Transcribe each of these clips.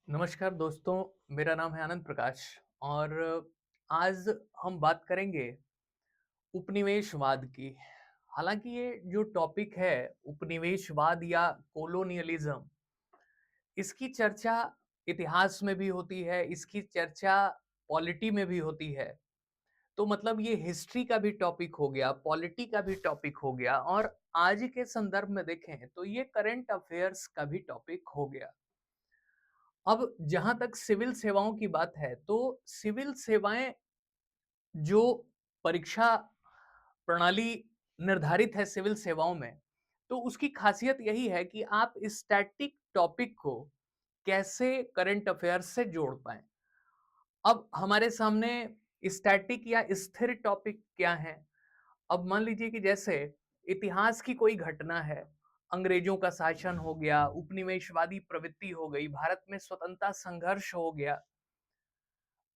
नमस्कार दोस्तों, मेरा नाम है आनंद प्रकाश और आज हम बात करेंगे उपनिवेशवाद की। हालांकि ये जो टॉपिक है उपनिवेशवाद या कोलोनियलिज्म, इसकी चर्चा इतिहास में भी होती है, इसकी चर्चा पॉलिटी में भी होती है। तो मतलब ये हिस्ट्री का भी टॉपिक हो गया, पॉलिटी का भी टॉपिक हो गया और आज के संदर्भ में देखें तो ये करंट अफेयर्स का भी टॉपिक हो गया। अब जहां तक सिविल सेवाओं की बात है तो सिविल सेवाएं जो परीक्षा प्रणाली निर्धारित है सिविल सेवाओं में, तो उसकी खासियत यही है कि आप स्टैटिक टॉपिक को कैसे करंट अफेयर्स से जोड़ पाएं। अब हमारे सामने स्टैटिक या स्थिर टॉपिक क्या है। अब मान लीजिए कि जैसे इतिहास की कोई घटना है, अंग्रेजों का शासन हो गया, उपनिवेशवादी प्रवृत्ति हो गई, भारत में स्वतंत्रता संघर्ष हो गया,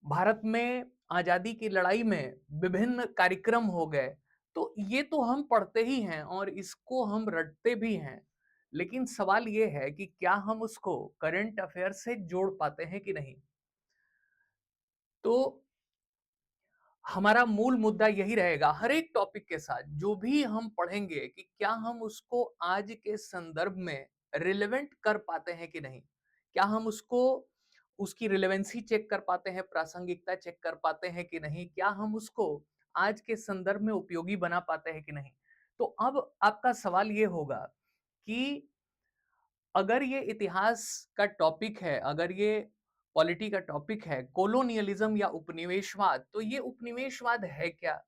भारत में आजादी की लड़ाई में विभिन्न कार्यक्रम हो गए। तो ये तो हम पढ़ते ही हैं और इसको हम रटते भी हैं, लेकिन सवाल ये है कि क्या हम उसको करंट अफेयर से जोड़ पाते हैं कि नहीं। तो हमारा मूल मुद्दा यही रहेगा हर एक टॉपिक के साथ, जो भी हम पढ़ेंगे कि क्या हम उसको आज के संदर्भ में रिलेवेंट कर पाते हैं कि नहीं। क्या हम उसको उसकी रिलेवेंसी चेक कर पाते हैं, प्रासंगिकता चेक कर पाते हैं कि नहीं, क्या हम उसको आज के संदर्भ में उपयोगी बना पाते हैं कि नहीं। तो अब आपका सवाल ये होगा कि अगर ये इतिहास का टॉपिक है, अगर ये पॉलिटी का टॉपिक है, कोलोनियलिज्म या उपनिवेशवाद, तो ये उपनिवेशवाद है क्या?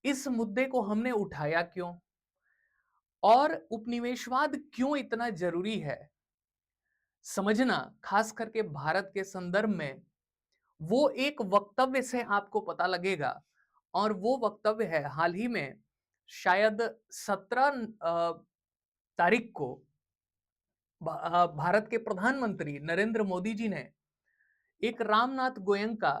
इस मुद्दे को हमने उठाया क्यों? और उपनिवेशवाद क्यों इतना जरूरी है समझना, खास करके भारत के संदर्भ में। वो एक वक्तव्य से आपको पता लगेगा और वो वक्तव्य है हाल ही में, शायद 17 तारीख को भारत के प्रधानमंत्री नरेंद्र मोदी जी ने एक रामनाथ गोयंका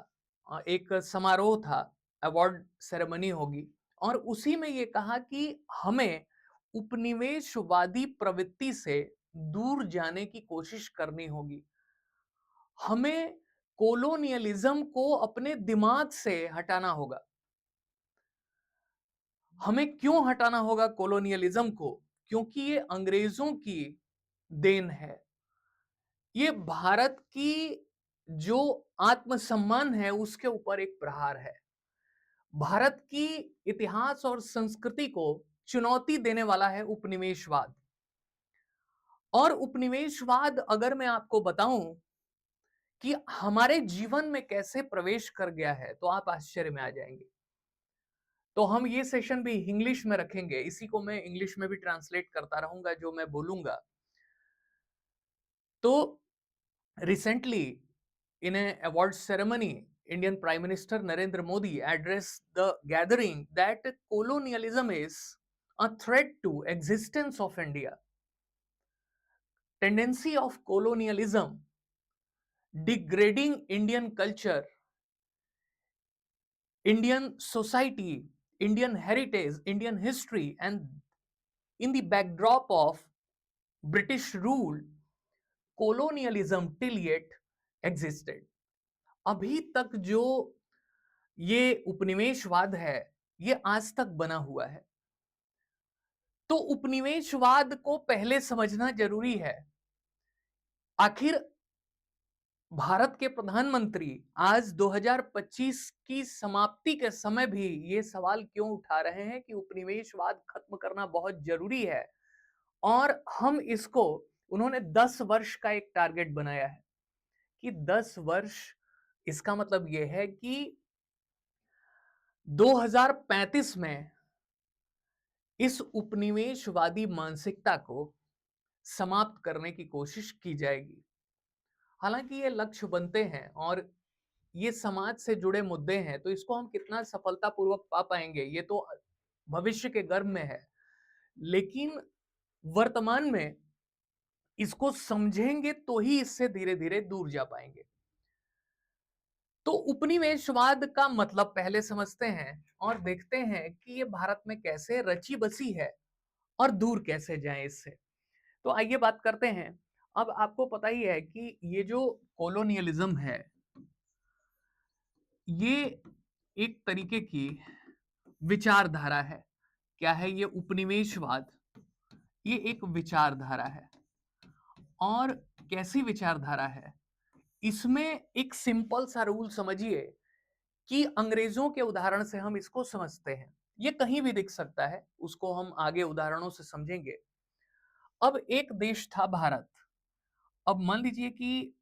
एक समारोह था, अवार्ड सेरेमनी होगी, और उसी में ये कहा कि हमें उपनिवेशवादी प्रवृत्ति से दूर जाने की कोशिश करनी होगी। हमें कोलोनियलिज्म को अपने दिमाग से हटाना होगा। हमें क्यों हटाना होगा कोलोनियलिज्म को? क्योंकि ये अंग्रेजों की देन है। ये भारत की जो आत्मसम्मान है उसके ऊपर एक प्रहार है। भारत की इतिहास और संस्कृति को चुनौती देने वाला है उपनिवेशवाद। और उपनिवेशवाद अगर मैं आपको बताऊं कि हमारे जीवन में कैसे प्रवेश कर गया है तो आप आश्चर्य में आ जाएंगे। तो हम ये सेशन भी इंग्लिश में रखेंगे, इसी को मैं इंग्लिश में भी ट्रांसलेट करता रहूंगा जो मैं बोलूंगा। तो recently, in an award ceremony, Indian Prime Minister Narendra Modi addressed the gathering that colonialism is a threat to existence of India. Tendency of colonialism degrading Indian culture, Indian society, Indian heritage, Indian history, and in the backdrop of British rule, colonialism till yet existed. अभी तक जो ये उपनिवेशवाद है, ये आज तक बना हुआ है। तो उपनिवेशवाद को पहले समझना जरूरी है। आखिर भारत के प्रधानमंत्री आज 2025 की समाप्ति के समय भी ये सवाल क्यों उठा रहे हैं कि उपनिवेशवाद खत्म करना बहुत जरूरी है। और हम इसको, उन्होंने 10 वर्ष का एक टारगेट बनाया है कि 10 वर्ष, इसका मतलब यह है कि 2035 में इस उपनिवेशवादी मानसिकता को समाप्त करने की कोशिश की जाएगी। हालांकि ये लक्ष्य बनते हैं और ये समाज से जुड़े मुद्दे हैं, तो इसको हम कितना सफलतापूर्वक पा पाएंगे ये तो भविष्य के गर्भ में है। लेकिन वर्तमान में इसको समझेंगे तो ही इससे धीरे धीरे दूर जा पाएंगे। तो उपनिवेशवाद का मतलब पहले समझते हैं और देखते हैं कि ये भारत में कैसे रची बसी है और दूर कैसे जाएं इससे। तो आइए बात करते हैं। अब आपको पता ही है कि ये जो कॉलोनियलिज्म है, ये एक तरीके की विचारधारा है। क्या है ये उपनिवेशवाद? ये एक विचारधारा है। और कैसी विचारधारा है? इसमें एक सिंपल सा रूल समझिए कि अंग्रेजों के उदाहरण से हम इसको समझते हैं। ये कहीं भी दिख सकता है, उसको हम आगे उदाहरणों से समझेंगे। अब एक देश था भारत। अब मान लीजिए कि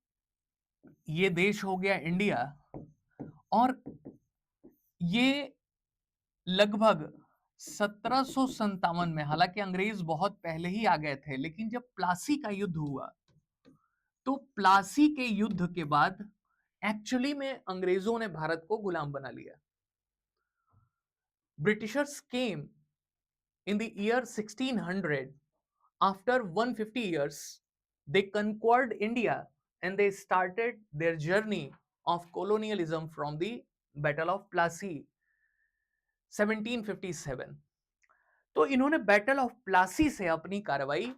ये देश हो गया इंडिया, और ये लगभग 1757 में, हालांकि अंग्रेज बहुत पहले ही आ गए थे, लेकिन जब प्लासी का युद्ध हुआ, तो प्लासी के युद्ध के बाद एक्चुअली में अंग्रेजों ने भारत को गुलाम बना लिया। Britishers came in the year 1600. After 150 years, they conquered India and they started their journey of colonialism from the Battle of Plassey 1757. तो इन्होंने बैटल ऑफ प्लासी से अपनी कार्रवाई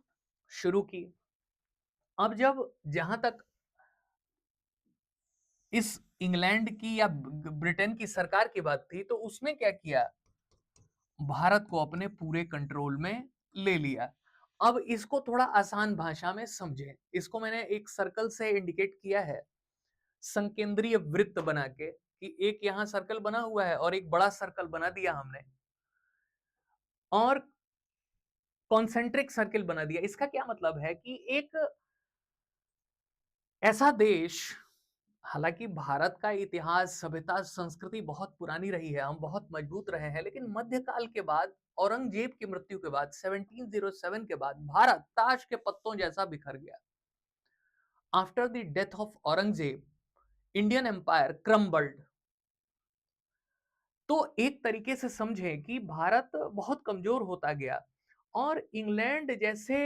शुरू की। अब जब जहां तक इस इंग्लैंड की या ब्रिटेन की सरकार की बात थी, तो उसने क्या किया, भारत को अपने पूरे कंट्रोल में ले लिया। अब इसको थोड़ा आसान भाषा में समझें। इसको मैंने एक सर्कल से इंडिकेट किया है, संकेंद्रीय वृत्त बना के, कि एक यहां सर्कल बना हुआ है और एक बड़ा सर्कल बना दिया हमने, और कॉन्सेंट्रिक सर्कल बना दिया। इसका क्या मतलब है कि एक ऐसा देश, हालांकि भारत का इतिहास, सभ्यता, संस्कृति बहुत पुरानी रही है, हम बहुत मजबूत रहे हैं, लेकिन मध्यकाल के बाद, औरंगजेब की मृत्यु के बाद, 1707 के बाद भारत ताश के पत्तों जैसा बिखर गया। After the death of Aurangzeb, Indian empire crumbled. तो एक तरीके से समझें कि भारत बहुत कमजोर होता गया, और इंग्लैंड जैसे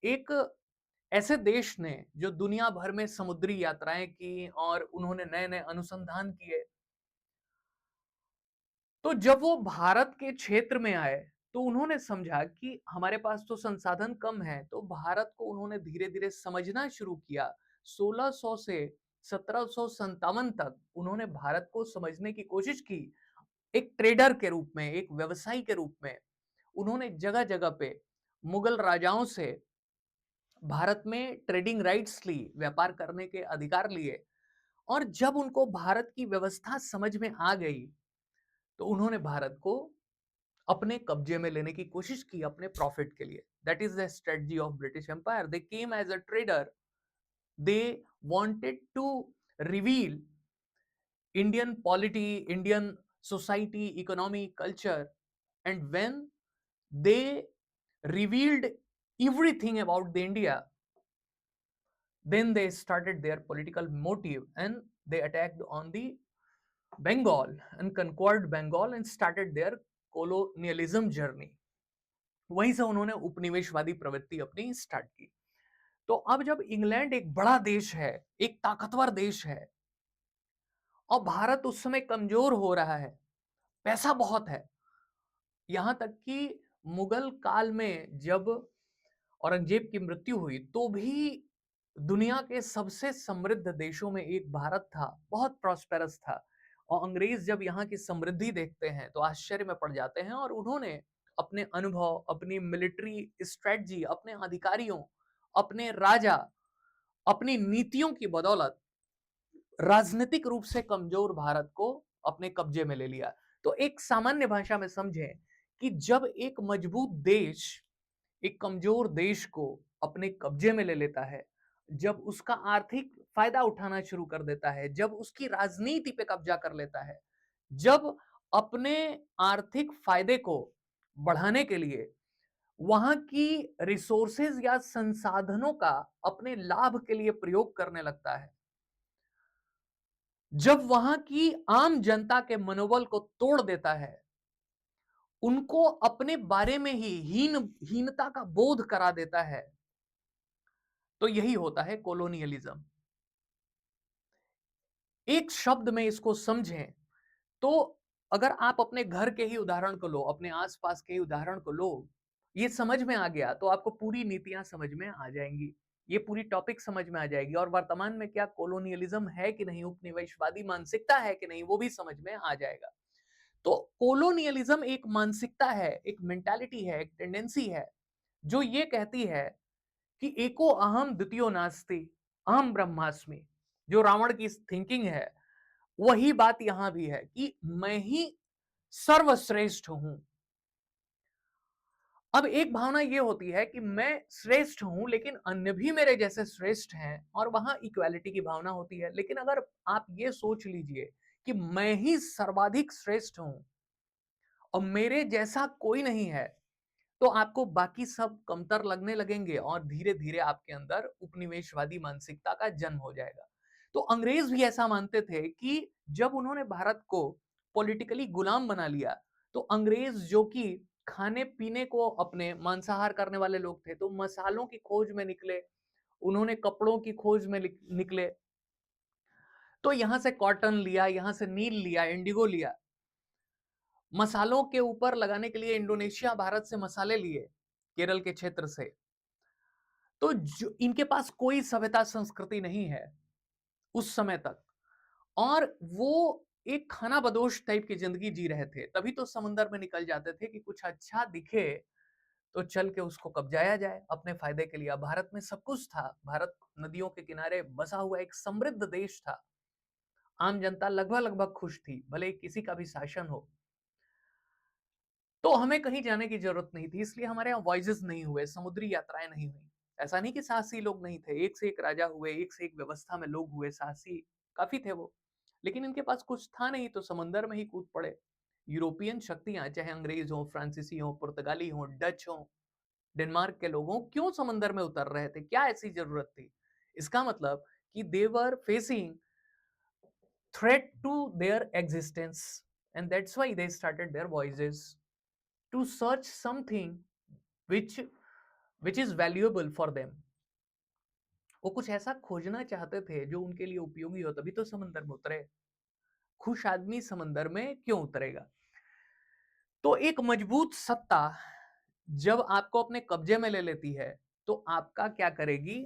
एक ऐसे देश ने जो दुनिया भर में समुद्री यात्राएं की और उन्होंने नए नए अनुसंधान किए, तो जब वो भारत के क्षेत्र में आए, तो उन्होंने समझा कि हमारे पास तो संसाधन कम है, तो भारत को उन्होंने धीरे धीरे समझना शुरू किया। 1600 से 1757 तक उन्होंने भारत को समझने की कोशिश की। एक ट्रेडर के रूप में, एक व्यवसायी के रूप में उन्होंने जगह जगह पे मुगल राजाओं से भारत में ट्रेडिंग राइट्स ली, व्यापार करने के अधिकार लिए। और जब उनको भारत की व्यवस्था समझ में आ गई, तो उन्होंने भारत को अपने कब्जे में लेने की कोशिश की अपने प्रॉफिट के लिए। That is the strategy of British empire. They came as a trader, they wanted to reveal Indian polity, Indian society, economy, culture, and when they revealed everything about the India, then they started their political motive and they attacked on the Bengal and conquered Bengal and started their colonialism journey. वहीं से उन्होंने उपनिवेशवादी प्रवृत्ति अपनी start की। तो अब जब England एक बड़ा देश है, एक ताकतवर देश है, और भारत उस समय कमजोर हो रहा है, पैसा बहुत है, यहां तक कि मुगल काल में जब औरंगजेब की मृत्यु हुई, तो भी दुनिया के सबसे समृद्ध देशों में एक भारत था, बहुत प्रॉस्पेरस था। और अंग्रेज जब यहाँ की समृद्धि देखते हैं, तो आश्चर्य में पड़ जाते हैं, और उन्होंने अपने अनुभव, अपनी मिलिट्री स्ट्रेटजी, अपने अधिकारियों, अपने राजा, अपनी नीतियों की बदौलत राजनीतिक रूप से कमजोर भारत को अपने कब्जे में ले लिया। तो एक सामान्य भाषा में समझें कि जब एक मजबूत देश एक कमजोर देश को अपने कब्जे में ले लेता है, जब उसका आर्थिक फायदा उठाना शुरू कर देता है, जब उसकी राजनीति पे कब्जा कर लेता है, जब अपने आर्थिक फायदे को बढ़ाने के लिए वहां की रिसोर्सेज या संसाधनों का अपने लाभ के लिए प्रयोग करने लगता है, जब वहां की आम जनता के मनोबल को तोड़ देता है, उनको अपने बारे में ही हीनता का बोध करा देता है, तो यही होता है कॉलोनियलिज्म। एक शब्द में इसको समझें, तो अगर आप अपने घर के ही उदाहरण को लो, अपने आसपास के ही उदाहरण को लो, ये समझ में आ गया तो आपको पूरी नीतियां समझ में आ जाएंगी। ये पूरी टॉपिक समझ में आ जाएगी और वर्तमान में क्या कोलोनियलिज्म है कि नहीं, उपनिवेशवादी मानसिकता है कि नहीं, वो भी समझ में आ जाएगा। तो कोलोनियलिज्म एक मानसिकता है, एक मेंटालिटी है, एक टेंडेंसी है, जो ये कहती है कि एको अहम द्वितीयो नास्ति, अहम ब्रह्मास्मि। जो रावण की थिंकिंग है, वही बात यहां भी है कि मैं ही सर्वश्रेष्ठ हूं। अब एक भावना ये होती है कि मैं श्रेष्ठ हूं लेकिन अन्य भी मेरे जैसे श्रेष्ठ हैं, और वहां इक्वालिटी की भावना होती है। लेकिन अगर आप ये सोच लीजिए कि मैं ही सर्वाधिक श्रेष्ठ हूं और मेरे जैसा कोई नहीं है, तो आपको बाकी सब कमतर लगने लगेंगे और धीरे धीरे आपके अंदर उपनिवेशवादी मानसिकता का जन्म हो जाएगा। तो अंग्रेज भी ऐसा मानते थे कि जब उन्होंने भारत को पॉलिटिकली गुलाम बना लिया, तो अंग्रेज जो कि खाने पीने को अपने मांसाहार करने वाले लोग थे, तो मसालों की खोज में निकले, उन्होंने कपड़ों की खोज में निकले। तो यहां से कॉटन लिया, यहां से नील लिया, इंडिगो लिया, मसालों के ऊपर लगाने के लिए इंडोनेशिया भारत से मसाले लिए, केरल के क्षेत्र से। तो जो इनके पास कोई सभ्यता संस्कृति नहीं है उस समय तक, और वो एक खाना बदोश टाइप की जिंदगी जी रहे थे। तभी तो समुंदर में निकल जाते थे कि कुछ अच्छा दिखे तो चल के उसको कब्जाया जाए अपने फायदे के लिए। अब भारत में सब कुछ था, भारत नदियों के किनारे बसा हुआ एक समृद्ध देश था। आम जनता लगभग लगभग खुश थी, भले ही किसी का भी शासन हो। तो हमें कहीं जाने की जरूरत नहीं थी, इसलिए हमारे यहाँ वॉयजेस नहीं हुए, समुद्री यात्राएं नहीं हुई। ऐसा नहीं कि साहसी लोग नहीं थे, एक से एक राजा हुए, एक से एक व्यवस्था में लोग हुए, साहसी काफी थे वो। लेकिन इनके पास कुछ था नहीं तो समंदर में ही कूद पड़े। यूरोपियन शक्तियां, चाहे अंग्रेज हो, फ्रांसीसी हो, पुर्तगाली हो, डच हो, डेनमार्क के लोग हो, क्यों समंदर में उतर रहे थे, क्या ऐसी जरूरत थी? इसका मतलब कि they were facing threat to their existence, and that's why they started their voyages to search something which which is valuable for them. वो कुछ ऐसा खोजना चाहते थे जो उनके लिए उपयोगी हो, तभी तो समंदर में उतरे। खुश आदमी समंदर में क्यों उतरेगा? तो एक मजबूत सत्ता जब आपको अपने कब्जे में ले लेती है, तो आपका क्या करेगी?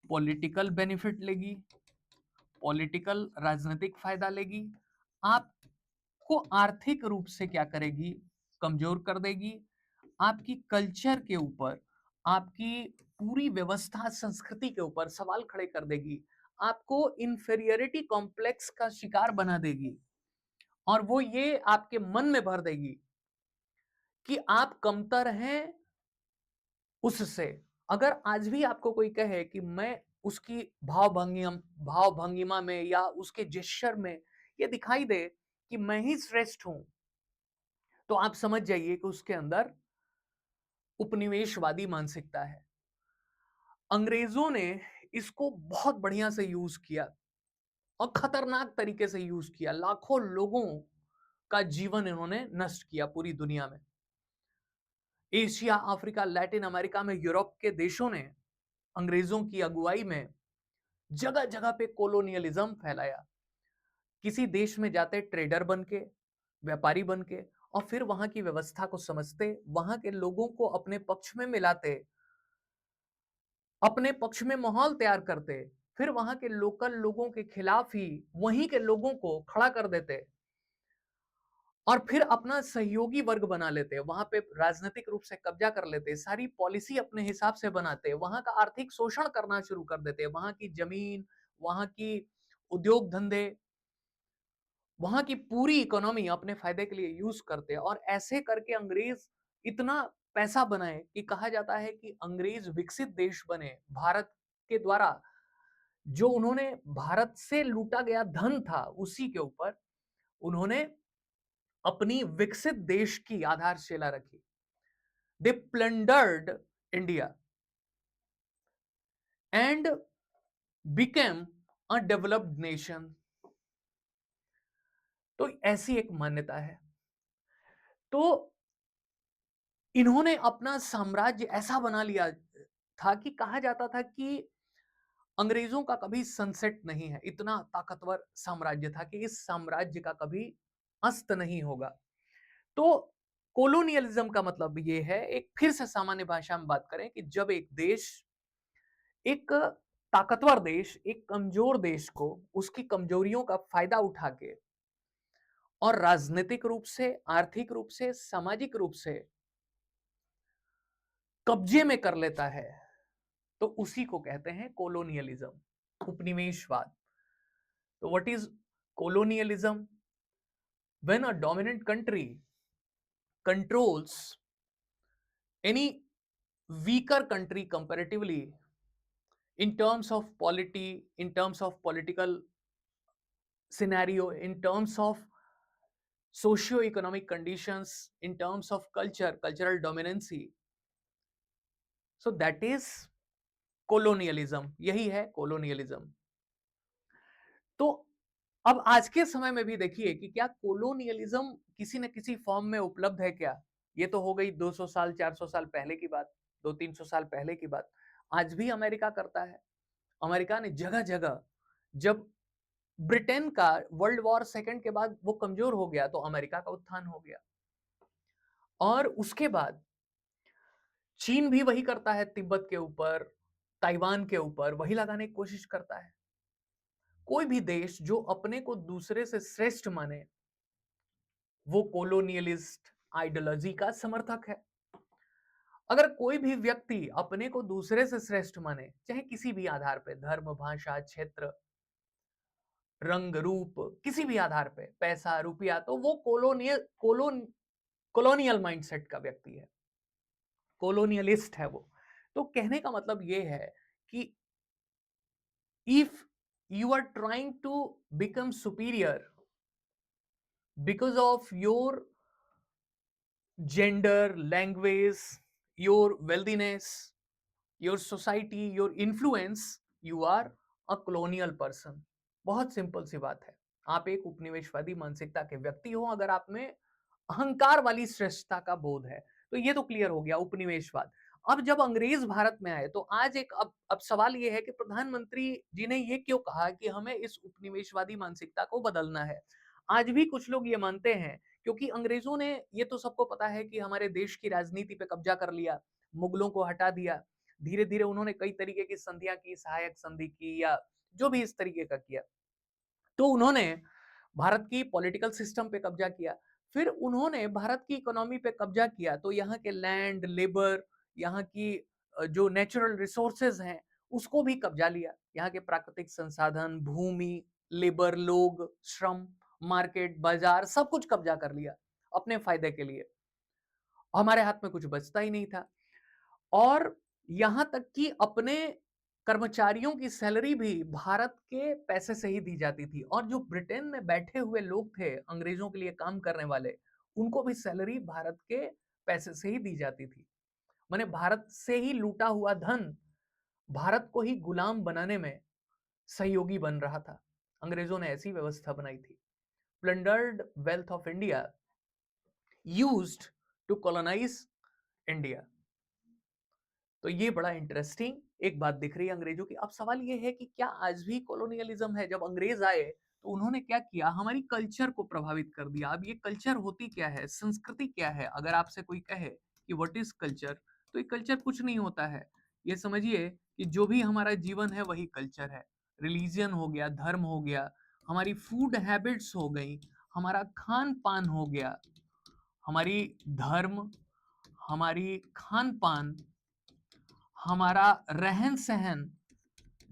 पॉलिटिकल बेनिफिट लेगी, पॉलिटिकल राजनीतिक फायदा लेगी, आपको आर्थिक रूप से क्या करेगी? कमजोर कर देगी, आपकी कल्चर के ऊपर, आपकी पूरी व्यवस्था संस्कृति के ऊपर सवाल खड़े कर देगी, आपको इंफीरियरिटी कॉम्प्लेक्स का शिकार बना देगी, और वो ये आपके मन में भर देगी कि आप कमतर हैं उससे। अगर आज भी आपको कोई कहे कि मैं उसकी भाव भंगिमा में या उसके जेस्चर में ये दिखाई दे कि मैं ही श्रेष्ठ हूं, तो आप समझ जाइए कि उसके अंदर उपनिवेशवादी मानसिकता है। अंग्रेजों ने इसको बहुत बढ़िया से यूज किया और खतरनाक तरीके से यूज किया। लाखों लोगों का जीवन इन्होंने नष्ट किया पूरी दुनिया में। एशिया, अफ्रीका, लैटिन अमेरिका में, यूरोप के देशों ने अंग्रेजों की अगुवाई में जगह जगह पे कोलोनियलिज्म फैलाया। किसी देश में जाते ट्रेडर बन के, व्यापारी बन के, और फिर वहां की व्यवस्था को समझते, वहां के लोगों को अपने पक्ष में मिलाते, अपने पक्ष में माहौल तैयार करते, फिर वहां के लोकल लोगों के खिलाफ ही वहीं के लोगों को खड़ा कर देते, और फिर अपना सहयोगी वर्ग बना लेते, वहां पे राजनीतिक रूप से कब्जा कर लेते, सारी पॉलिसी अपने हिसाब से बनाते, वहां का आर्थिक शोषण करना शुरू कर देते, वहां की जमीन, वहां की उद्योग धंधे, वहां की पूरी इकोनॉमी अपने फायदे के लिए यूज करते। और ऐसे करके अंग्रेज इतना पैसा बनाए कि कहा जाता है कि अंग्रेज विकसित देश बने भारत के द्वारा। जो उन्होंने भारत से लूटा गया धन था, उसी के ऊपर उन्होंने अपनी विकसित देश की आधारशिला रखी। They plundered India and became a developed nation. तो ऐसी एक मान्यता है। तो इन्होंने अपना साम्राज्य ऐसा बना लिया था कि कहा जाता था कि अंग्रेजों का कभी सनसेट नहीं है। इतना ताकतवर साम्राज्य था कि इस साम्राज्य का कभी अस्त नहीं होगा। तो कोलोनियलिज्म का मतलब ये है, एक फिर से सामान्य भाषा में बात करें, कि जब एक देश एक ताकतवर देश एक कमजोर देश को उसकी कमजोरियों का फायदा उठा के और राजनीतिक रूप से, आर्थिक रूप से, सामाजिक रूप से कब्जे में कर लेता है, तो उसी को कहते हैं कोलोनियलिज्म, उपनिवेशवाद। तो what is colonialism? When a dominant country controls any weaker country comparatively in terms of polity, in terms of political scenario, in terms of socio-economic conditions, in terms of culture, cultural dominancy. So that is colonialism. यही है colonialism. तो अब आज के समय में भी देखिए कि क्या कोलोनियलिज्म किसी न किसी फॉर्म में उपलब्ध है क्या? ये तो हो गई 200 साल 400 साल पहले की बात, 200-300 साल पहले की बात। आज भी अमेरिका करता है। अमेरिका ने जगह-जगह, जब ब्रिटेन का वर्ल्ड वॉर सेकंड के बाद वो कमजोर हो गया तो अमेरिका का उत्थान हो गया। और उसके बाद चीन भी वही करता है, तिब्बत के ऊपर, ताइवान के ऊपर वही लगाने की कोशिश करता है। कोई भी देश जो अपने को दूसरे से श्रेष्ठ माने, वो कोलोनियलिस्ट आइडियोलॉजी का समर्थक है। अगर कोई भी व्यक्ति अपने को दूसरे से श्रेष्ठ माने, चाहे किसी भी आधार पे, धर्म, भाषा, क्षेत्र, रंग, रूप, किसी भी आधार पे, पैसा, रुपया, तो वो कॉलोनियल माइंडसेट का व्यक्ति है, कॉलोनियलिस्ट है वो। तो कहने का मतलब ये है कि if you are trying to become superior because of your gender, language, your wealthiness, your society, your influence, you are a colonial person. बहुत सिंपल सी बात है। आप एक उपनिवेशवादी मानसिकता के व्यक्ति हो अगर आप में अहंकार वाली श्रेष्ठता का बोध है। तो ये तो क्लियर हो गया उपनिवेशवाद। अब जब अंग्रेज भारत में आए तो आज एक अब सवाल ये है कि प्रधानमंत्री जी ने ये क्यों कहा कि हमें इस उपनिवेशवादी मानसिकता को बदलना है। आज भी कुछ लोग ये मानते हैं क्योंकि अंग्रेजों ने, ये तो सबको पता है कि हमारे देश की राजनीति पे कब्जा कर लिया, मुगलों को हटा दिया। धीरे धीरे उन्होंने कई तरीके की संधियां की, सहायक संधि की या जो भी इस तरीके का किया। तो उन्होंने भारत की पॉलिटिकल सिस्टम पे कब्जा किया। फिर उन्होंने भारत की इकोनॉमी पे कब्जा किया तो यहाँ के लैंड, लेबर, यहाँ की जो नेचुरल रिसोर्सेज हैं उसको भी कब्जा लिया। यहाँ के प्राकृतिक संसाधन, भूमि, लेबर, लोग, श्रम, मार्केट, बाजार, सब कुछ कब्जा कर लिया अपने फायदे के लिए। हमारे हाथ में कुछ बचता ही नहीं था। और यहां तक कि अपने कर्मचारियों की सैलरी भी भारत के पैसे से ही दी जाती थी। और जो ब्रिटेन में बैठे हुए लोग थे अंग्रेजों के लिए काम करने वाले, उनको भी सैलरी भारत के पैसे से ही दी जाती थी। माने भारत से ही लूटा हुआ धन भारत को ही गुलाम बनाने में सहयोगी बन रहा था। अंग्रेजों ने ऐसी व्यवस्था बनाई थी। Plundered wealth of India used to colonise India. तो ये बड़ा इंटरेस्टिंग एक बात दिख रही है अंग्रेजों की। अब सवाल ये है कि क्या आज भी कॉलोनियलिज्म है? जब अंग्रेज आए तो उन्होंने क्या किया? हमारी कल्चर को प्रभावित कर दिया। अब ये कल्चर होती क्या है, संस्कृति क्या है? अगर आपसे कोई कहे कि व्हाट इज कल्चर, तो ये कल्चर कुछ नहीं होता है। ये समझिए कि जो भी हमारा जीवन है वही कल्चर है। रिलीजियन हो गया, धर्म हो गया, हमारी फूड हैबिट्स हो गई, हमारा खान पान हो गया, हमारी धर्म, हमारी खान पान, हमारा रहन सहन,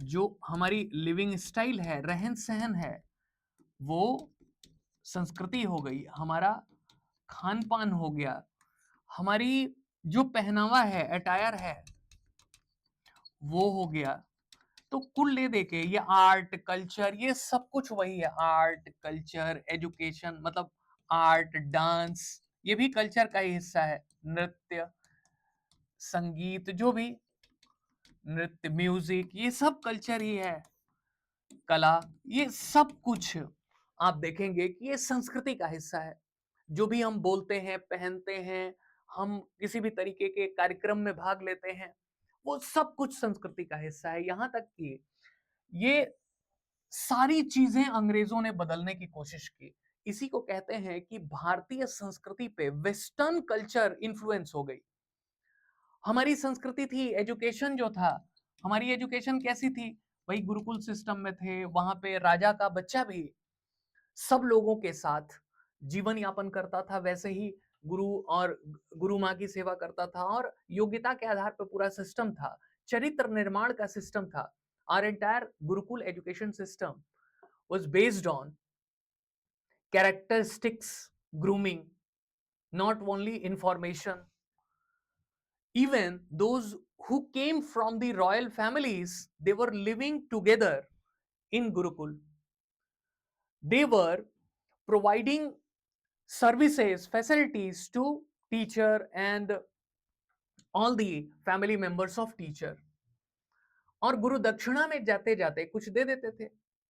जो हमारी लिविंग स्टाइल है, रहन सहन है, वो संस्कृति हो गई। हमारा खान पान हो गया, हमारी जो पहनावा है, अटायर है, वो हो गया। तो कुल ले दे के ये आर्ट कल्चर, ये सब कुछ वही है। आर्ट कल्चर एजुकेशन, मतलब आर्ट डांस, ये भी कल्चर का ही हिस्सा है। नृत्य, संगीत, जो भी नृत्य, म्यूजिक, ये सब कल्चर ही है। कला, ये सब कुछ आप देखेंगे कि ये संस्कृति का हिस्सा है। जो भी हम बोलते हैं, पहनते हैं, हम किसी भी तरीके के कार्यक्रम में भाग लेते हैं, वो सब कुछ संस्कृति का हिस्सा है। यहां तक कि ये सारी चीजें अंग्रेजों ने बदलने की कोशिश की। इसी को कहते हैं कि भारतीय संस्कृति पे वेस्टर्न कल्चर इन्फ्लुएंस हो गई। हमारी संस्कृति थी, एजुकेशन जो था हमारी एजुकेशन कैसी थी? वही गुरुकुल सिस्टम में थे, वहां पे राजा का बच्चा भी सब लोगों के साथ जीवन यापन करता था, वैसे ही गुरु और गुरु माँ की सेवा करता था, और योग्यता के आधार पर पूरा सिस्टम था, चरित्र निर्माण का सिस्टम था। Our entire Gurukul education system was based on characteristics, grooming, not only information. Even those who came from the royal families, they were living together in Gurukul. They were providing services, facilities to teacher and all the family members of teacher. और गुरु दक्षिणा में जाते जाते कुछ दे देते थे,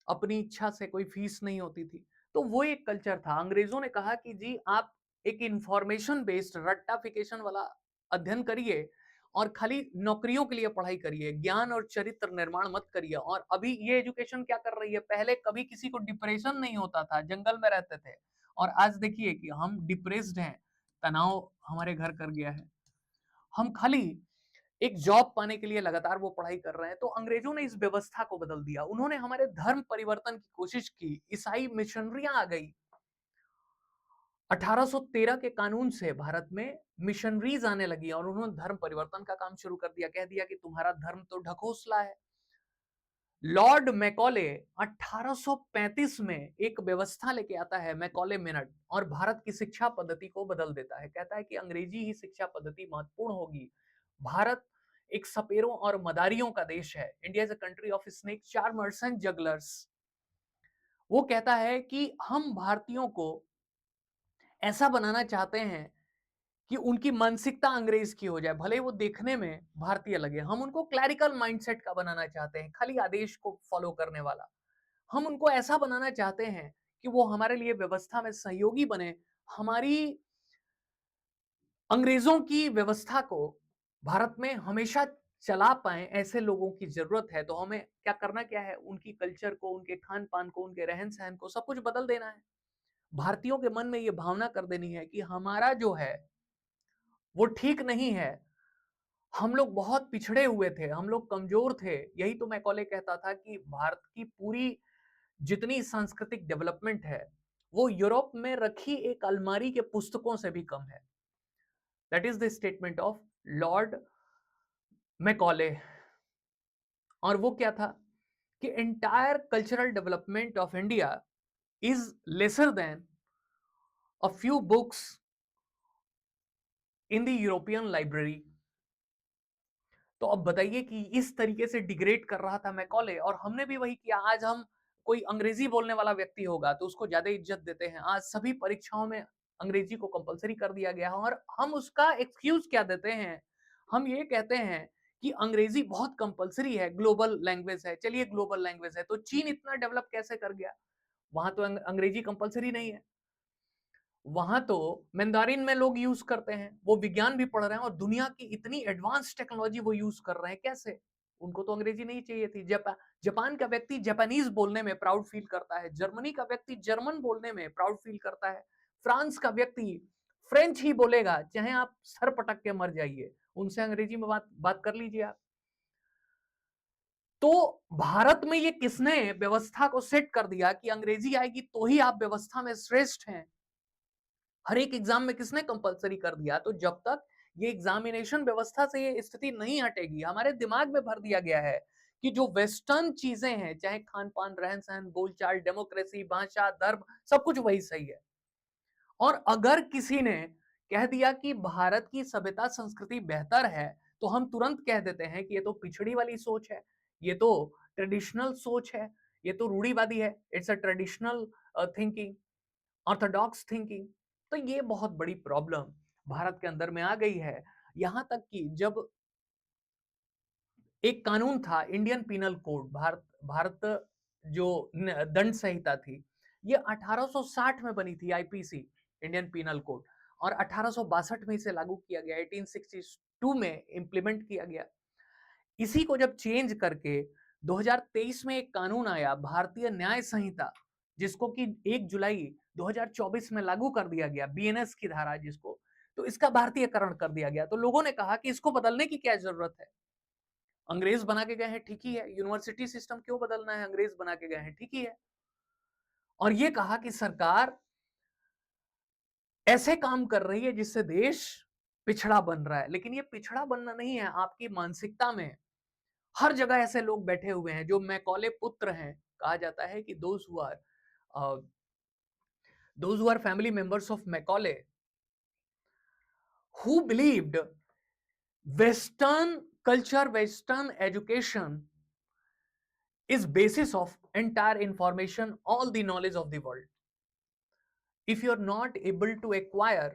अपनी इच्छा से, कोई फीस नहीं होती थी। तो वो एक कल्चर था। अंग्रेजों ने कहा कि जी आप एक इंफॉर्मेशन बेस्ड रट्टाफिकेशन वाला अध्ययन करिए और खाली नौकरियों के लिए पढ़ाई करिए, ज्ञान और चरित्र निर्माण मत करिए। और अभी ये एजुकेशन क्या कर रही है, पहले कभी किसी को डिप्रेशन नहीं होता था, जंगल में रहते थे, और आज देखिए कि हम डिप्रेस्ड हैं, तनाव हमारे घर कर गया है, हम खाली एक जॉब पाने के लिए लगातार वो पढ़ाई कर रहे हैं। तो अंग्रेजों ने इस व्यवस्था को बदल दिया, उन्होंने हमारे धर्म परिवर्तन की कोशिश की, ईसाई मिशनरियां आ गई। 1813 के कानून से भारत में मिशनरीज आने लगी और उन्होंने धर्म परिवर्तन का काम शुरू कर दिया, कह दिया कि तुम्हारा धर्म तो ढकोसला है। लॉर्ड मैकॉले 1835 में एक व्यवस्था लेके आता है, मैकॉले मिनट, और भारत की शिक्षा पद्धति को बदल देता है। कहता है कि अंग्रेजी ही शिक्षा पद्धति महत्वपूर्ण होगी। भारत एक सपेरों और मदारियों का देश है। India is a country of snake charmers and jugglers. वो कहता है कि हम भारतीयों को ऐसा बनाना चाहते हैं कि उनकी मानसिकता अंग्रेज की हो जाए, भले वो देखने में भारतीय लगे। हम उनको क्लैरिकल माइंडसेट का बनाना चाहते हैं, खाली आदेश को फॉलो करने वाला। हम उनको ऐसा बनाना चाहते हैं कि वो हमारे लिए व्यवस्था में सहयोगी बने। हमारी अंग्रेजों की व्यवस्था को भारत में हमेशा चला पाए, ऐसे लोगों की जरूरत है। तो हमें क्या करना क्या है, उनकी कल्चर को, उनके खान पान को, उनके रहन सहन को, सब कुछ बदल देना है। भारतीयों के मन में ये भावना कर देनी है कि हमारा जो है वो ठीक नहीं है, हम लोग बहुत पिछड़े हुए थे, हम लोग कमजोर थे। यही तो मैकॉले कहता था कि भारत की पूरी जितनी सांस्कृतिक डेवलपमेंट है वो यूरोप में रखी एक अलमारी के पुस्तकों से भी कम है। That is the statement of Lord Macaulay. और वो क्या था कि entire cultural development of India is lesser than a few books in the European library. तो अब बताइए कि इस तरीके से डिग्रेड कर रहा था मैकॉले, और हमने भी वही किया। आज हम कोई अंग्रेजी बोलने वाला व्यक्ति होगा तो उसको ज्यादा इज्जत देते हैं। आज सभी परीक्षाओं में अंग्रेजी को कंपलसरी कर दिया गया है, और हम उसका एक्सक्यूज क्या देते हैं, हम ये कहते हैं कि अंग्रेजी बहुत कंपलसरी है, ग्लोबल लैंग्वेज है। चलिए ग्लोबल लैंग्वेज है तो चीन इतना डेवलप कैसे कर गया, वहां तो अंग्रेजी कंपलसरी नहीं है। वहां तो मैंदारिन में लोग यूज करते हैं, वो विज्ञान भी पढ़ रहे हैं और दुनिया की इतनी एडवांस टेक्नोलॉजी वो यूज कर रहे हैं, कैसे? उनको तो अंग्रेजी नहीं चाहिए थी। जापान का व्यक्ति जापानीज बोलने में प्राउड फील करता है, जर्मनी का व्यक्ति जर्मन बोलने में प्राउड फील करता है, फ्रांस का व्यक्ति फ्रेंच ही बोलेगा, चाहे आप सर पटक के मर जाइए, उनसे अंग्रेजी में बात कर लीजिए आप। तो भारत में ये किसने व्यवस्था को सेट कर दिया कि अंग्रेजी आएगी तो ही आप व्यवस्था में श्रेष्ठ हैं? हर एक एग्जाम में किसने कंपलसरी कर दिया? तो जब तक ये एग्जामिनेशन व्यवस्था से ये स्थिति नहीं हटेगी, हमारे दिमाग में भर दिया गया है कि जो वेस्टर्न चीजें हैं, चाहे खान पान, रहन सहन, बोलचाल, डेमोक्रेसी, भाषा, धर्म, सब कुछ वही सही है। और अगर किसी ने कह दिया कि भारत की सभ्यता संस्कृति बेहतर है, तो हम तुरंत कह देते हैं कि ये तो पिछड़ी वाली सोच है, ये तो ट्रेडिशनल सोच है, ये तो रूढ़िवादी है, it's a traditional thinking, Orthodox thinking. तो ये बहुत बड़ी प्रॉब्लम भारत के अंदर में आ गई है। यहां तक कि जब एक कानून था, Indian penal code, Bharat Bharat जो दंड संहिता थी, ये 1860 में बनी थी, आईपीसी, इंडियन पीनल कोड, और 1862 में इसे लागू किया गया, 1862 में इंप्लीमेंट किया गया। इसी को जब चेंज करके 2023 में एक कानून आया, भारतीय न्याय संहिता, जिसको कि 1 जुलाई 2024 में लागू कर दिया गया, बीएनएस की धारा जिसको, तो इसका भारतीयकरण कर दिया गया। तो लोगों ने कहा कि इसको बदलने की क्या जरूरत है? अंग्रेज बना के गए हैं, ठीक ही है। यूनिवर्सिटी सिस्टम क्यों बदलना है, अंग्रेज बना के गए हैं, ठीक ही है। और ये कहा कि सरकार ऐसे काम कर रही है जिससे देश पिछड़ा बन रहा है, लेकिन ये पिछड़ा बनना नहीं है, आपकी मानसिकता में हर जगह ऐसे लोग बैठे हुए हैं जो मैकॉले पुत्र हैं। कहा जाता है कि those who are family members of Macaulay who believed Western culture, Western education is basis of entire information, all the knowledge of the world. If you are not able to acquire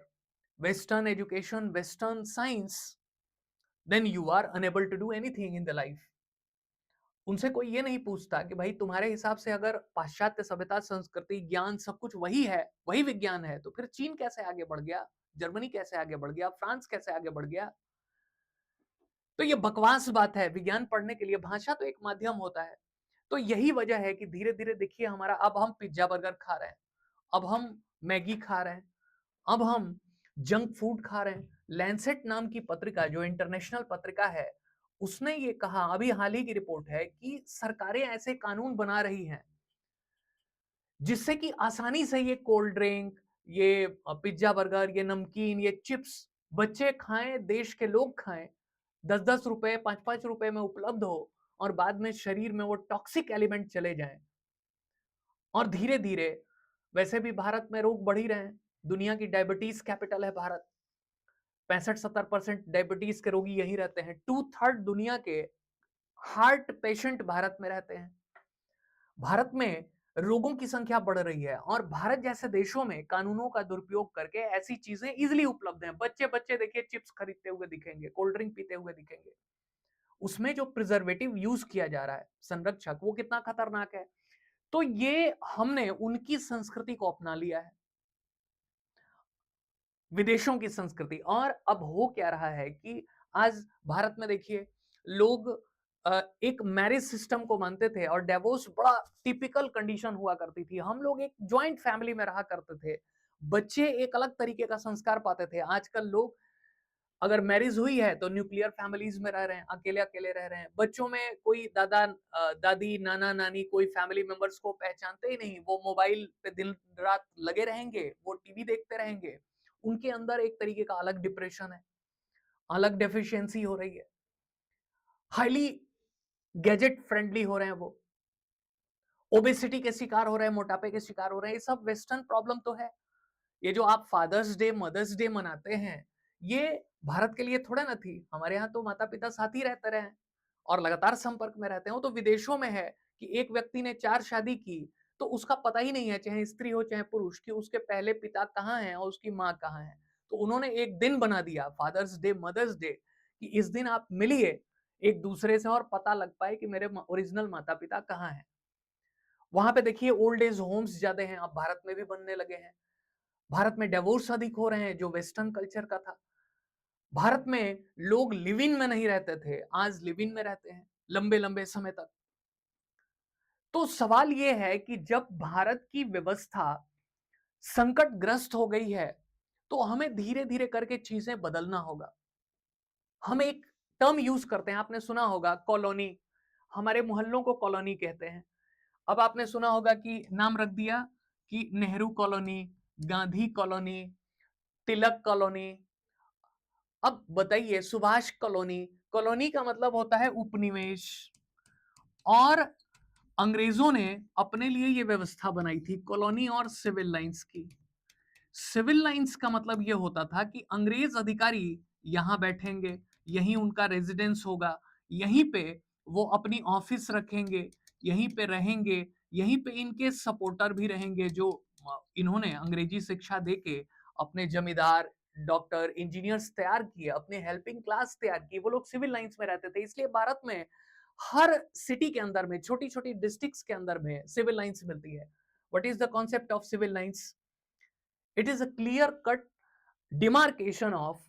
Western education, Western science, then you are unable to do anything in the life. उनसे कोई ये नहीं पूछता कि भाई तुम्हारे हिसाब से अगर पाश्चात्य सभ्यता, संस्कृति, ज्ञान सब कुछ वही है, वही विज्ञान है, तो फिर चीन कैसे आगे बढ़ गया, जर्मनी कैसे आगे बढ़ गया, फ्रांस कैसे आगे बढ़ गया। तो ये बकवास बात है। विज्ञान पढ़ने के लिए भाषा तो एक माध्यम होता है। तो यही वजह है कि धीरे धीरे देखिए हमारा, अब हम पिज्जा बर्गर खा रहे हैं, अब हम मैगी खा रहे हैं, अब हम जंक फूड खा रहे हैं। लैंसेट नाम की पत्रिका जो इंटरनेशनल पत्रिका है, उसने ये कहा, अभी हाल ही की रिपोर्ट है, कि सरकारें ऐसे कानून बना रही हैं जिससे कि आसानी से ये कोल्ड ड्रिंक, ये पिज्जा बर्गर, ये नमकीन, ये चिप्स बच्चे खाएं, देश के लोग खाएं, 10-10 रुपए, 5-5 रुपए में उपलब्ध हो, और बाद में शरीर में वो टॉक्सिक एलिमेंट चले जाएं। और धीरे धीरे, वैसे भी भारत में रोग बढ़ ही रहे हैं, दुनिया की डायबिटीज कैपिटल है भारत, 65-70% डायबिटीज के रोगी यहीं रहते हैं, 2/3 दुनिया के हार्ट पेशेंट भारत में रहते हैं। भारत में रोगों की संख्या बढ़ रही है, और भारत जैसे देशों में कानूनों का दुरुपयोग करके ऐसी चीजें इजिली उपलब्ध हैं। बच्चे बच्चे देखिए चिप्स खरीदते हुए दिखेंगे, कोल्ड ड्रिंक पीते हुए दिखेंगे। उसमें जो प्रिजर्वेटिव यूज किया जा रहा है, संरक्षक, वो कितना खतरनाक है। तो ये हमने उनकी संस्कृति को अपना लिया है, विदेशों की संस्कृति। और अब हो क्या रहा है कि आज भारत में देखिए, लोग एक मैरिज सिस्टम को मानते थे, और डिवोर्स बड़ा टिपिकल कंडीशन हुआ करती थी। हम लोग एक जॉइंट फैमिली में रहा करते थे, बच्चे एक अलग तरीके का संस्कार पाते थे। आजकल लोग, अगर मैरिज हुई है तो न्यूक्लियर फैमिलीज में रह रहे हैं, अकेले अकेले रह रहे हैं। बच्चों में कोई दादी, नाना, नानी, कोई फैमिली मेंबर्स को पहचानते ही नहीं। वो मोबाइल पे दिन रात लगे रहेंगे, वो टीवी देखते रहेंगे। उनके अंदर एक तरीके का अलग डिप्रेशन है, अलग डेफिशिएंसी हो रही है, हाईली गैजेट फ्रेंडली हो रहे हैं, वो ओबेसिटी के शिकार हो रहे हैं, मोटापे के शिकार हो रहे हैं। ये सब वेस्टर्न प्रॉब्लम तो है। ये जो आप फादर्स डे, मदर्स डे मनाते हैं, ये भारत के लिए थोड़ा ना थी। हमारे यहाँ तो माता पिता साथ ही रहते रहे हैं और लगातार संपर्क में रहते हैं। वो तो विदेशों में है कि एक व्यक्ति ने 4 शादी की, तो उसका पता ही नहीं है, चाहे स्त्री हो चाहे पुरुष, कि उसके पहले पिता कहाँ हैं और उसकी माँ कहाँ है। तो उन्होंने एक दिन बना दिया, फादर्स डे, मदर्स डे, कि इस दिन आप मिलिए एक दूसरे से और पता लग पाए कि मेरे ओरिजिनल माता पिता कहाँ हैं। वहां पे देखिए ओल्ड एज होम्स ज्यादा हैं, अब भारत में भी बनने लगे हैं। भारत में डिवोर्स अधिक हो रहे हैं, जो वेस्टर्न कल्चर का था। भारत में लोग लिव इन में नहीं रहते थे, आज लिव इन में रहते हैं लंबे लंबे समय तक। तो सवाल यह है कि जब भारत की व्यवस्था संकटग्रस्त हो गई है, तो हमें धीरे धीरे करके चीजें बदलना होगा। हम एक टर्म यूज करते हैं, आपने सुना होगा, कॉलोनी। हमारे मोहल्लों को कॉलोनी कहते हैं। अब आपने सुना होगा कि नाम रख दिया कि नेहरू कॉलोनी, गांधी कॉलोनी, तिलक कॉलोनी। अब बताइए, सुभाष कॉलोनी। कॉलोनी का मतलब होता है उपनिवेश। और अंग्रेजों ने अपने लिए यह व्यवस्था बनाई थी, कॉलोनी और सिविल लाइंस की। सिविल लाइंस का मतलब यह होता था कि अंग्रेज अधिकारी यहां बैठेंगे, यहीं उनका रेजिडेंस होगा, यहीं पे वो अपनी ऑफिस रखेंगे, यहीं पे रहेंगे, यहीं पे इनके सपोर्टर भी रहेंगे, जो इन्होंने अंग्रेजी शिक्षा देके अपने जमींदार, डॉक्टर, इंजीनियर्स तैयार किए, अपने हेल्पिंग क्लास तैयार की। वो लोग सिविल लाइंस में रहते थे। इसलिए भारत में हर सिटी के अंदर में, छोटी छोटी डिस्ट्रिक्ट्स के अंदर में सिविल लाइंस मिलती है। What is the concept of civil lines? It is a clear-cut demarcation of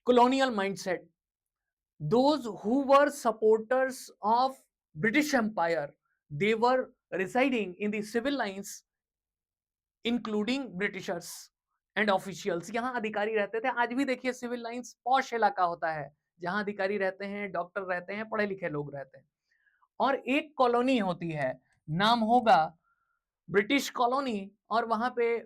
colonial mindset. Those who were supporters of British Empire, they were residing in the civil lines, including Britishers and officials. यहाँ अधिकारी रहते थे। आज भी देखिए civil lines posh इलाका होता है, जहाँ अधिकारी रहते हैं, डॉक्टर रहते हैं, पढ़े लिखे लोग रहते हैं। और एक कॉलोनी होती है, नाम होगा ब्रिटिश कॉलोनी, और वहां पे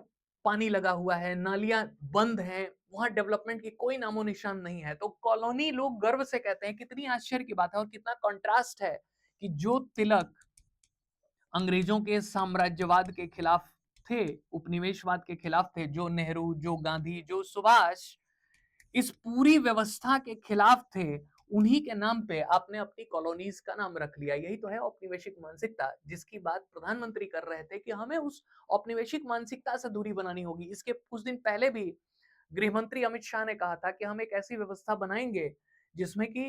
पानी लगा हुआ है, नालियां बंद हैं, वहां डेवलपमेंट की कोई नामो निशान नहीं है। तो कॉलोनी लोग गर्व से कहते हैं, कितनी आश्चर्य की बात है और कितना कंट्रास्ट है कि जो तिलक अंग्रेजों के साम्राज्यवाद के खिलाफ थे, उपनिवेशवाद के खिलाफ थे, जो नेहरू, जो गांधी, जो सुभाष इस पूरी व्यवस्था के खिलाफ थे, उन्हीं के नाम पे आपने अपनी कॉलोनीज का नाम रख लिया। यही तो है औपनिवेशिक मानसिकता, जिसकी बात प्रधानमंत्री कर रहे थे कि हमें उस औपनिवेशिक मानसिकता से दूरी बनानी होगी। इसके कुछ दिन पहले भी गृह मंत्री अमित शाह ने कहा था कि हम एक ऐसी व्यवस्था बनाएंगे जिसमें कि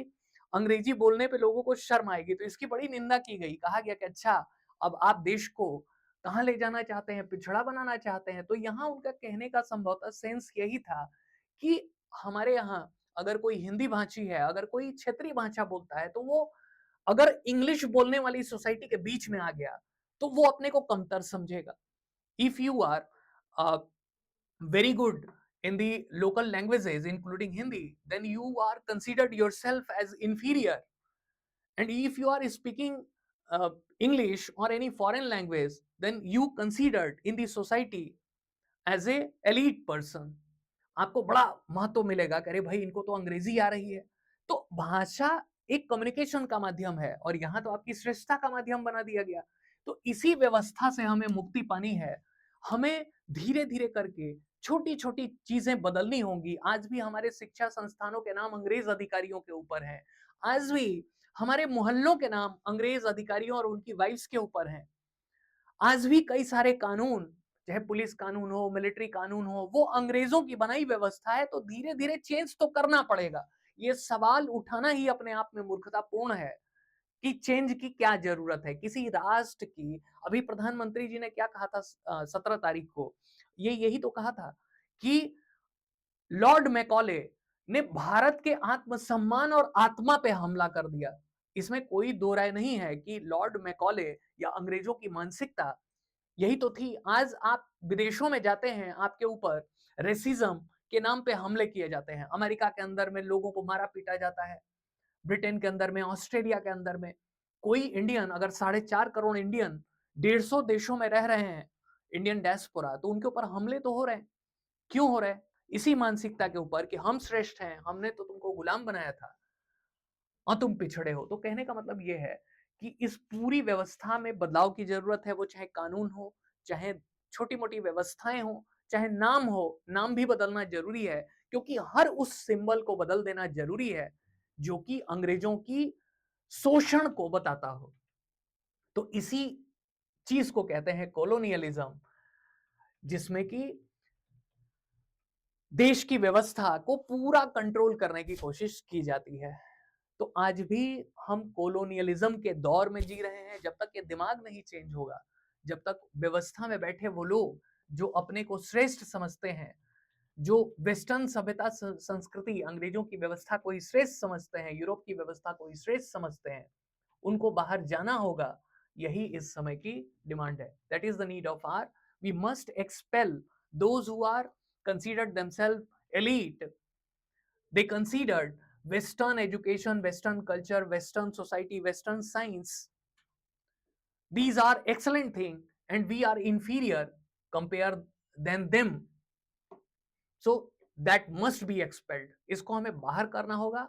अंग्रेजी बोलने पे लोगों को शर्म आएगी। तो इसकी बड़ी निंदा की गई, कहा गया कि अच्छा, अब आप देश को कहां ले जाना चाहते हैं, पिछड़ा बनाना चाहते हैं। तो यहाँ उनका कहने का संभवतः सेंस यही था कि हमारे यहाँ अगर कोई हिंदी भाषी है, अगर कोई क्षेत्रीय भाषा बोलता है, तो वो अगर इंग्लिश बोलने वाली सोसाइटी के बीच में आ गया तो वो अपने को कमतर समझेगा। If you are very good in the local languages including Hindi, then you are considered yourself as inferior. And if you are speaking English or any foreign language, then you considered in the society as a elite person. आपको बड़ा महत्व मिलेगा कि अरे भाई, इनको तो अंग्रेजी आ रही है। तो भाषा एक कम्युनिकेशन का माध्यम है और यहाँ तो आपकी श्रेष्ठता का माध्यम बना दिया गया। तो इसी व्यवस्था से हमें मुक्ति पानी है। हमें धीरे धीरे करके छोटी छोटी चीजें बदलनी होंगी। आज भी हमारे शिक्षा संस्थानों के नाम अंग्रेज अधिकारियों के ऊपर है। आज भी हमारे मोहल्लों के नाम अंग्रेज अधिकारियों और उनकी वाइफ्स के ऊपर हैं। आज भी कई सारे कानून, चाहे पुलिस कानून हो, मिलिट्री कानून हो, वो अंग्रेजों की बनाई व्यवस्था है। तो धीरे धीरे चेंज तो करना पड़ेगा। ये सवाल उठाना ही अपने आप में मूर्खतापूर्ण है कि चेंज की क्या जरूरत है किसी राष्ट्र की। अभी प्रधानमंत्री जी ने क्या कहा था 17 तारीख को, ये यही तो कहा था कि लॉर्ड मैकॉले ने भारत के आत्मसम्मान और आत्मा पे हमला कर दिया। इसमें कोई दो राय नहीं है कि लॉर्ड मैकॉले या अंग्रेजों की मानसिकता यही तो थी। आज आप विदेशों में जाते हैं, आपके ऊपर रेसिज्म के नाम पे हमले किए जाते हैं। अमेरिका के अंदर में लोगों को मारा पीटा जाता है, ब्रिटेन के अंदर में, ऑस्ट्रेलिया के अंदर में। कोई इंडियन, अगर 4.5 करोड़ इंडियन 150 देशों में रह रहे हैं, इंडियन डायस्पोरा, तो उनके ऊपर हमले तो हो रहे हैं। क्यों हो रहे हैं? इसी मानसिकता के ऊपर कि हम श्रेष्ठ हैं, हमने तो तुमको गुलाम बनाया था और तुम पिछड़े हो। तो कहने का मतलब ये है कि इस पूरी व्यवस्था में बदलाव की जरूरत है। वो चाहे कानून हो, चाहे छोटी मोटी व्यवस्थाएं हो, चाहे नाम हो, नाम भी बदलना जरूरी है, क्योंकि हर उस सिंबल को बदल देना जरूरी है जो कि अंग्रेजों की शोषण को बताता हो। तो इसी चीज को कहते हैं कॉलोनियलिज्म, जिसमें कि देश की व्यवस्था को पूरा कंट्रोल करने की कोशिश की जाती है। तो आज भी हम कॉलोनियलिज्म के दौर में जी रहे हैं। जब तक ये दिमाग नहीं चेंज होगा, जब तक व्यवस्था में बैठे वो लोग जो अपने को श्रेष्ठ समझते हैं, जो वेस्टर्न सभ्यता संस्कृति अंग्रेजों की व्यवस्था को ही श्रेष्ठ समझते हैं, यूरोप की व्यवस्था को ही श्रेष्ठ समझते हैं, उनको बाहर जाना होगा। यही इस समय की डिमांड है। That is the need of hour. We must expel those who are considered themselves elite. They considered Western education, Western culture, Western society, Western science. These are excellent things, and we are inferior compared than them. So that must be expelled. इसको हमें बाहर करना होगा।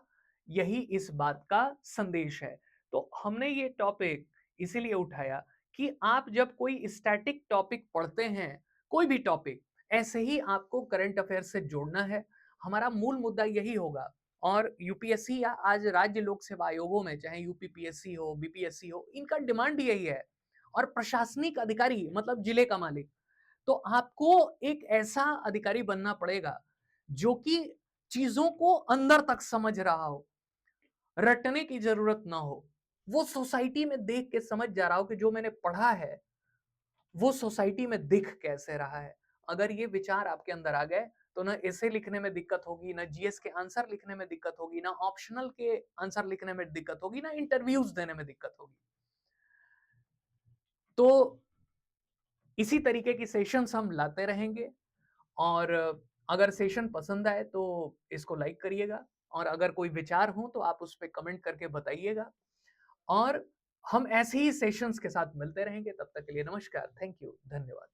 यही इस बात का संदेश है। तो हमने ये टॉपिक इसीलिए उठाया कि आप जब कोई स्टैटिक टॉपिक पढ़ते हैं, कोई भी टॉपिक, ऐसे ही आपको करंट अफेयर से जोड़ना है। हमारा मूल मुद्दा यही होगा। और यूपीएससी या आज राज्य लोक सेवा आयोगों में, चाहे यूपीपीएससी हो, बीपीएससी हो, इनका डिमांड यही है। और प्रशासनिक अधिकारी मतलब जिले का मालिक, तो आपको एक ऐसा अधिकारी बनना पड़ेगा जो कि चीजों को अंदर तक समझ रहा हो, रटने की जरूरत ना हो। वो सोसाइटी में देख के समझ जा रहा हो कि जो मैंने पढ़ा है वो सोसाइटी में दिख कैसे रहा है। अगर ये विचार आपके अंदर आ गए तो ना एसे लिखने में दिक्कत होगी, ना जीएस के आंसर लिखने में दिक्कत होगी, ना ऑप्शनल के आंसर लिखने में दिक्कत होगी, ना इंटरव्यूज देने में दिक्कत होगी। तो इसी तरीके की सेशंस हम लाते रहेंगे। और अगर सेशन पसंद आए तो इसको लाइक करिएगा, और अगर कोई विचार हो तो आप उस पे कमेंट करके बताइएगा और हम ऐसे ही सेशंस के साथ मिलते रहेंगे। तब तक के लिए नमस्कार, थैंक यू, धन्यवाद।